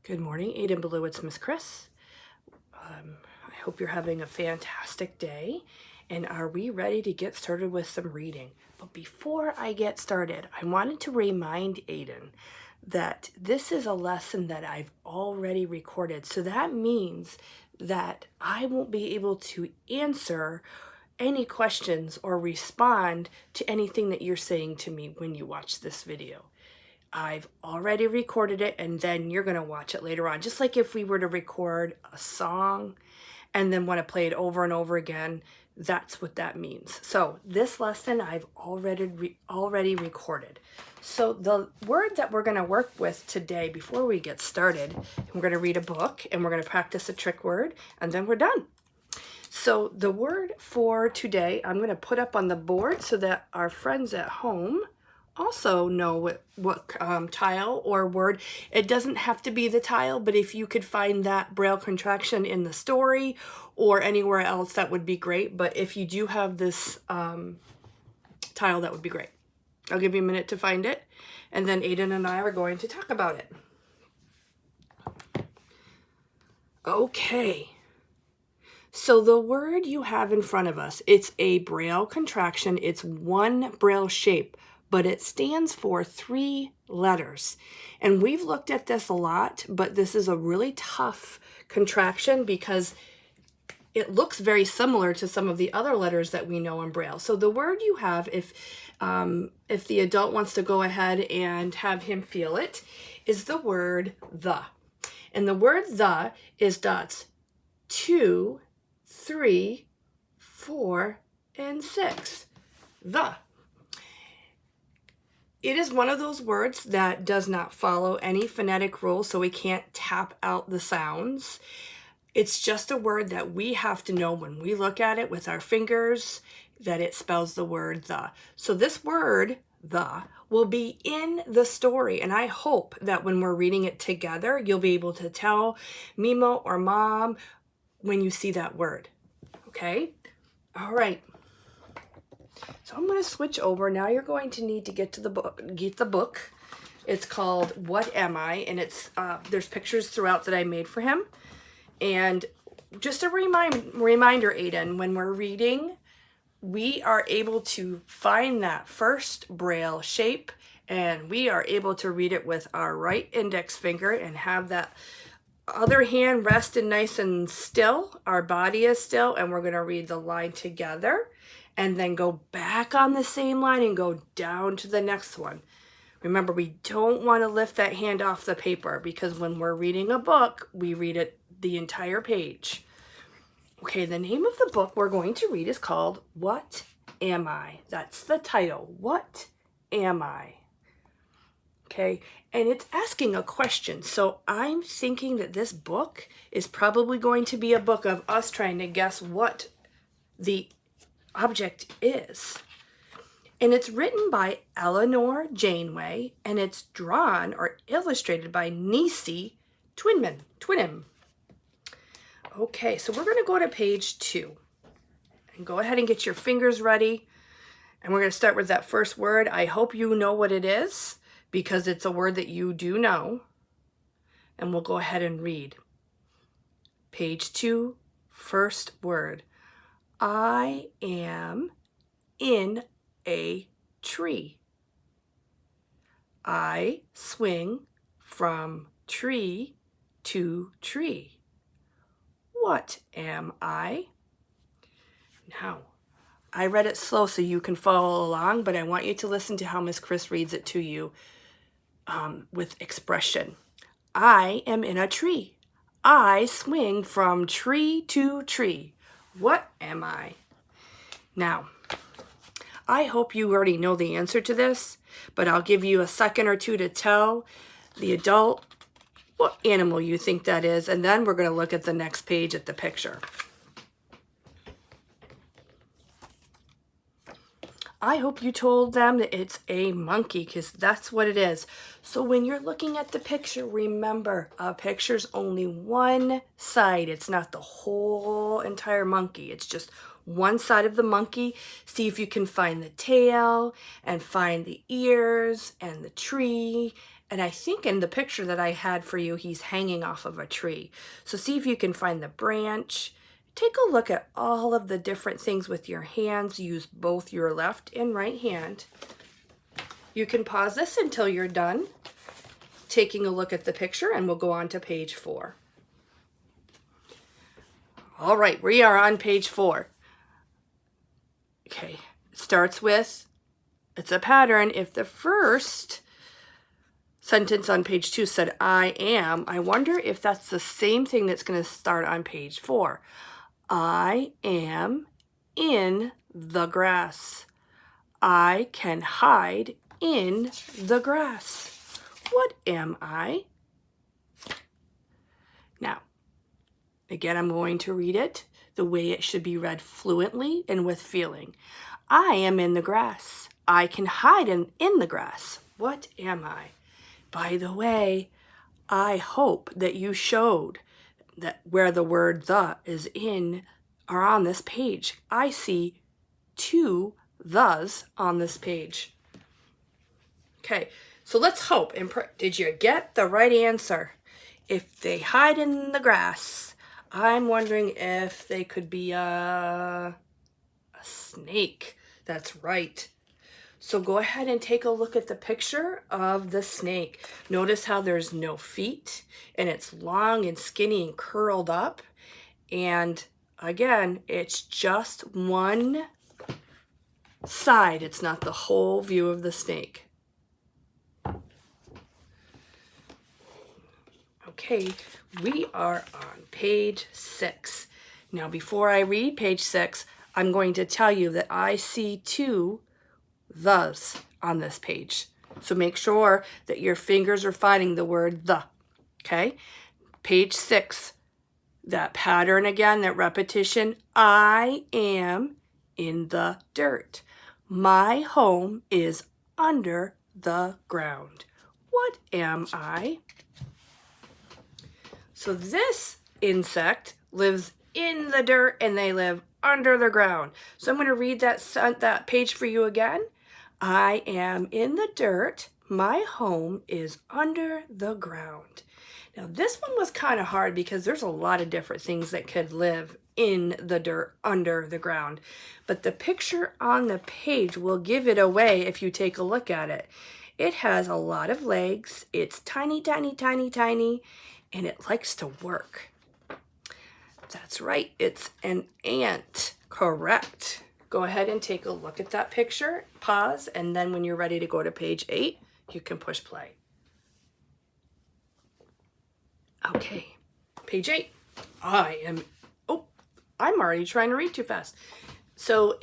Good morning, Aiden Blue. It's Miss Chris. I hope you're having a fantastic day. And are we ready to get started with some reading? But before I get started, I wanted to remind Aiden that this is a lesson that I've already recorded. So that means that I won't be able to answer any questions or respond to anything that you're saying to me when you watch this video. I've already recorded it, and then you're going to watch it later on. Just like if we were to record a song and then want to play it over and over again, that's what that means. So this lesson I've already recorded. So the word that we're going to work with today before we get started, we're going to read a book and we're going to practice a trick word, and then we're done. So the word for today, I'm going to put up on the board so that our friends at home also know what tile or word. It doesn't have to be the tile, but if you could find that Braille contraction in the story or anywhere else, that would be great. But if you do have this tile, that would be great. I'll give you a minute to find it, and then Aiden and I are going to talk about it. Okay. So the word you have in front of us, it's a Braille contraction. It's one Braille shape, but it stands for 3 letters. And we've looked at this a lot, but this is a really tough contraction because it looks very similar to some of the other letters that we know in Braille. So the word you have, if the adult wants to go ahead and have him feel it, is the word the. And the word the is dots 2, 3, 4, and 6. The. It is one of those words that does not follow any phonetic rules, so we can't tap out the sounds. It's just a word that we have to know when we look at it with our fingers that it spells the word the. So this word, the, will be in the story, and I hope that when we're reading it together, you'll be able to tell Mimo or Mom when you see that word. Okay? All right. So I'm going to switch over. Now you're going to need to get the book. It's called What Am I? And it's there's pictures throughout that I made for him. And just a reminder, Aiden, when we're reading, we are able to find that first Braille shape, and we are able to read it with our right index finger and have that other hand rested nice and still. Our body is still, and we're going to read the line together and then go back on the same line and go down to the next one. Remember, we don't want to lift that hand off the paper because when we're reading a book, we read it the entire page. Okay, the name of the book we're going to read is called What Am I? That's the title. What am I? Okay, and it's asking a question. So I'm thinking that this book is probably going to be a book of us trying to guess what the object is. And it's written by Eleanor Janeway, and it's drawn or illustrated by Nisi Twinham. Okay, so we're going to go to page 2. And go ahead and get your fingers ready. And we're going to start with that first word. I hope you know what it is, because it's a word that you do know. And we'll go ahead and read. Page 2, first word. I am in a tree. I swing from tree to tree. What am I? Now, I read it slow so you can follow along, but I want you to listen to how Miss Chris reads it to you with expression. I am in a tree. I swing from tree to tree. What am I? Now, I hope you already know the answer to this, but I'll give you a second or two to tell the adult what animal you think that is, and then we're going to look at the next page at the picture. I hope you told them that it's a monkey, because that's what it is. So when you're looking at the picture, remember, a picture's only one side. It's not the whole entire monkey. It's just one side of the monkey. See if you can find the tail and find the ears and the tree And I think in the picture that I had for you, he's hanging off of a tree. So see if you can find the branch. Take a look at all of the different things with your hands. Use both your left and right hand. You can pause this until you're done taking a look at the picture, and we'll go on to page 4. All right, we are on page 4. Okay, it starts with, it's a pattern. If the first sentence on page 2 said, I am, I wonder if that's the same thing that's going to start on page 4. I am in the grass. I can hide in the grass. What am I? Now, again, I'm going to read it the way it should be read, fluently and with feeling. I am in the grass. I can hide in the grass. What am I? By the way, I hope that you showed that where the word the is in or on this page. I see 2 thes on this page. Okay, so let's hope and pray. Did you get the right answer? If they hide in the grass, I'm wondering if they could be a snake. That's right. So go ahead and take a look at the picture of the snake. Notice how there's no feet, and it's long and skinny and curled up. And again, it's just one side. It's not the whole view of the snake. Okay, we are on page 6. Now, before I read page 6, I'm going to tell you that I see 2 thes on this page. So make sure that your fingers are finding the word the. Okay? Page 6, that pattern again, that repetition. I am in the dirt. My home is under the ground. What am I? So this insect lives in the dirt and they live under the ground. So I'm going to read that page for you again. I am in the dirt. My home is under the ground. Now this one was kind of hard because there's a lot of different things that could live in the dirt under the ground. But the picture on the page will give it away if you take a look at it. It has a lot of legs. It's tiny, tiny, tiny, tiny. And it likes to work. That's right, it's an ant. Correct. Go ahead and take a look at that picture, pause, and then when you're ready to go to page 8, you can push play. Okay, page 8. I'm already trying to read too fast. So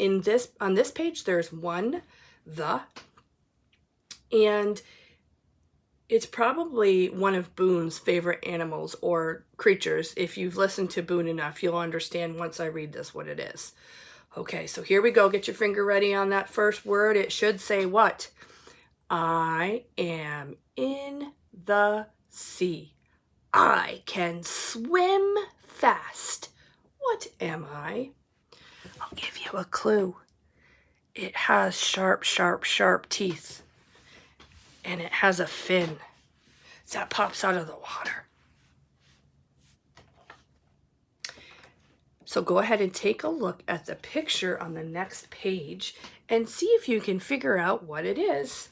on this page, there's 1 the, and it's probably one of Boone's favorite animals or creatures. If you've listened to Boone enough, you'll understand once I read this what it is. Okay, so here we go. Get your finger ready on that first word. It should say what? I am in the sea. I can swim fast. What am I? I'll give you a clue. It has sharp, sharp, sharp teeth. And it has a fin that pops out of the water. So go ahead and take a look at the picture on the next page and see if you can figure out what it is.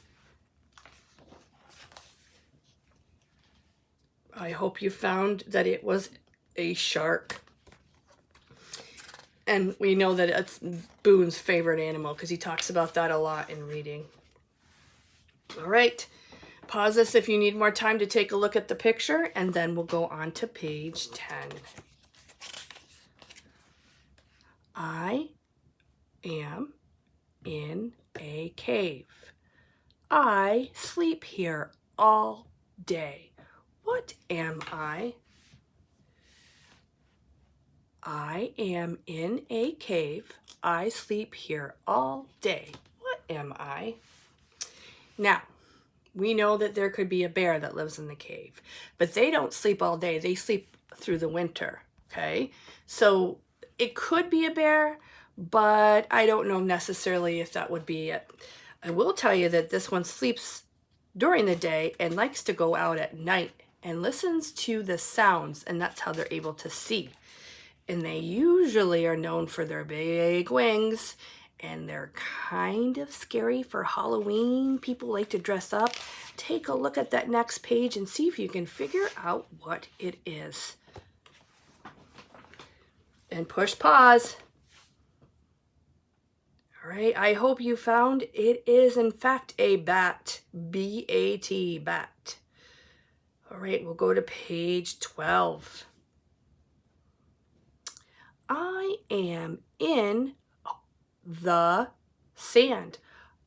I hope you found that it was a shark. And we know that it's Boone's favorite animal because he talks about that a lot in reading. All right, pause this if you need more time to take a look at the picture, and then we'll go on to page 10. I am in a cave. I sleep here all day. What am I? I am in a cave. I sleep here all day. What am I? Now, we know that there could be a bear that lives in the cave, but they don't sleep all day. They sleep through the winter, okay? So it could be a bear, but I don't know necessarily if that would be it. I will tell you that this one sleeps during the day and likes to go out at night and listens to the sounds, and that's how they're able to see. And they usually are known for their big wings, and they're kind of scary for Halloween. People like to dress up. Take a look at that next page and see if you can figure out what it is. And push pause. All right, I hope you found it is in fact a bat. B-A-T, bat. All right, we'll go to page 12. I am in the sand.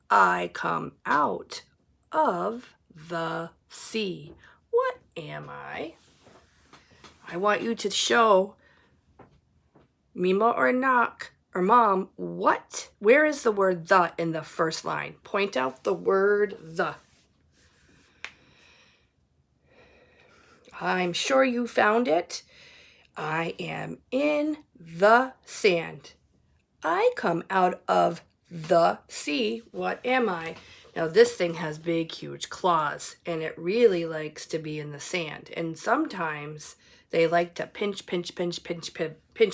I come out of the sea. What am I? I want you to show Mima or Knock or Mom, where is the word the in the first line? Point out the word the. I'm sure you found it. I am in the sand. I come out of the sea. What am I? Now this thing has big, huge claws, and it really likes to be in the sand. And sometimes they like to pinch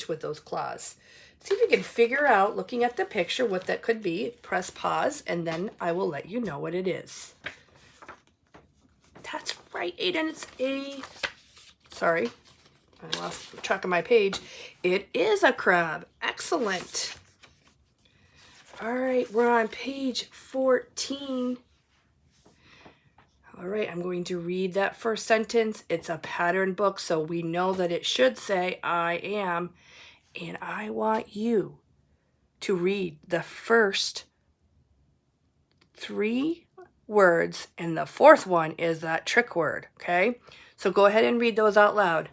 with those claws. See if you can figure out, looking at the picture, what that could be. Press pause, and then I will let you know what it is. That's right, Aiden. It's sorry, I lost track of my page. It is a crab. Excellent. All right, we're on page 14. All right, I'm going to read that first sentence. It's a pattern book, so we know that it should say I am. And I want you to read the first 3 words, and the 4th one is that trick word, okay? So go ahead and read those out loud.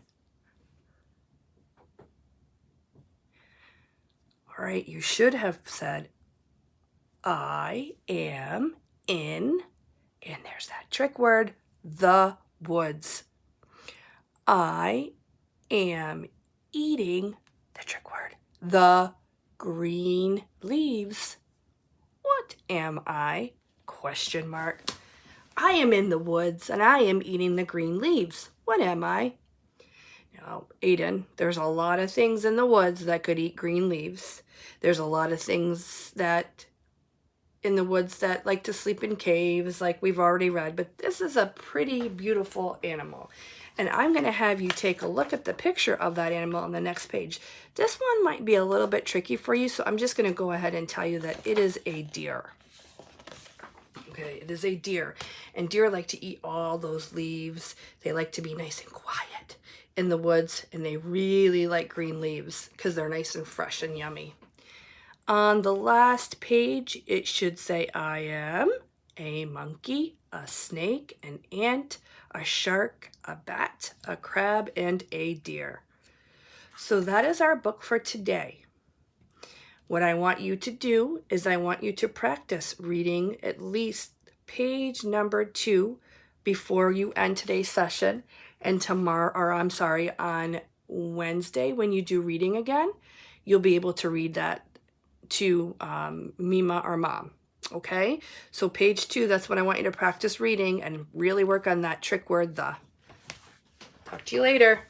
All right, you should have said, I am in, and there's that trick word, the woods. I am eating, the trick word, the green leaves. What am I? Question mark. I am in the woods and I am eating the green leaves. What am I? Now, Aiden, there's a lot of things in the woods that could eat green leaves. There's a lot of things that in the woods that like to sleep in caves, like we've already read, but this is a pretty beautiful animal. And I'm going to have you take a look at the picture of that animal on the next page. This one might be a little bit tricky for you, so I'm just going to go ahead and tell you that it is a deer. Okay, it is a deer. And deer like to eat all those leaves. They like to be nice and quiet in the woods, and they really like green leaves because they're nice and fresh and yummy. On the last page, it should say, I am a monkey, a snake, an ant, a shark, a bat, a crab, and a deer. So that is our book for today. What I want you to do is I want you to practice reading at least page number 2 before you end today's session. And tomorrow, or I'm sorry, on Wednesday when you do reading again, you'll be able to read that to Mima or Mom. Okay, so page 2, that's what I want you to practice reading and really work on that trick word, the. Talk to you later.